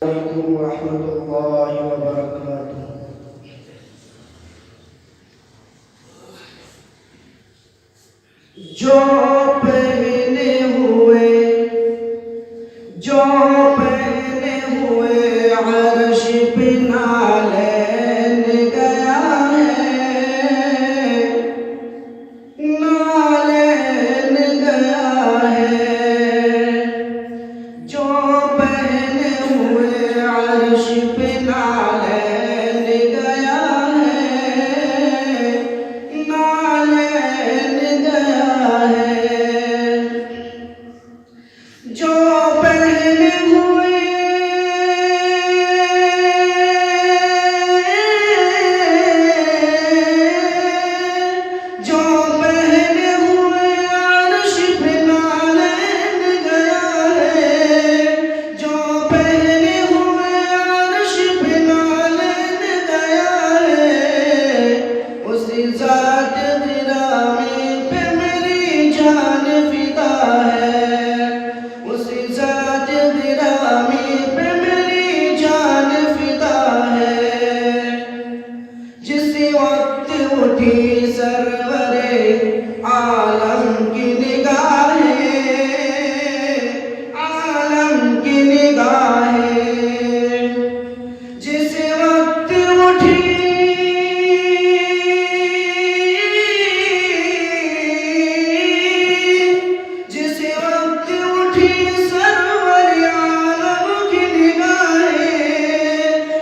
अलैकुम रहमतुल्लाहि व बरकातुहू। जो पहने हुए जो पहने हुए अर्श पे नालैन गया है, नालैन गया है। जो पहने हुए अर्श पे नालैन गया है, नालैन गया है। जो पहने हुए जो पहने हुए अर्श पे नालैन गया है। जो पहने हुए अर्श पे नालैन गया है। उसी ज़ात गिरामी पे मेरी जान फिदा है। उसी ज़ात गिरामी पे मेरी जान फिदा है। जिस वक्त उठी सरवरे आलम की निगाहें, आलम की निगाहें। जिस वक्त उठी जिस वक्त उठी सरवर आलम की निगाहें,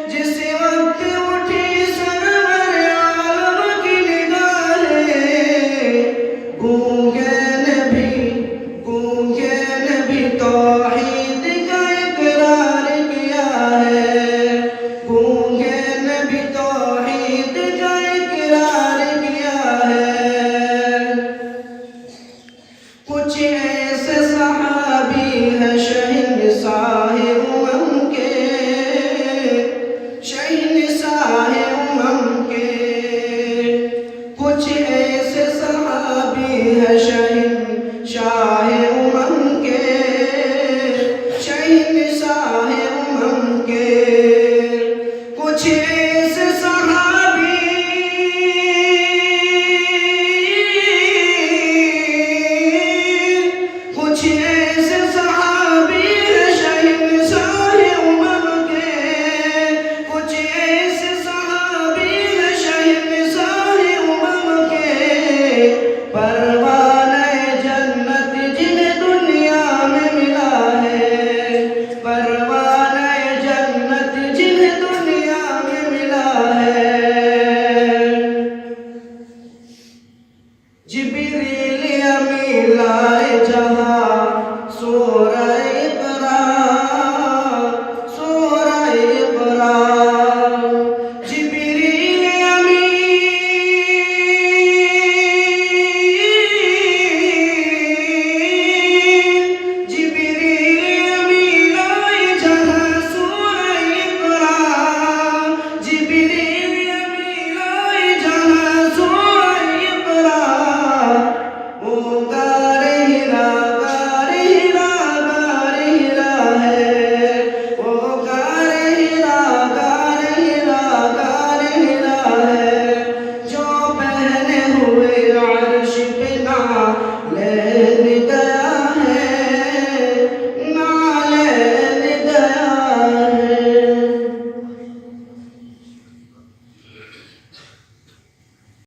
जिस वक्त उठी सरवर आलम की निगाहें, गूंगे नबी तौहीद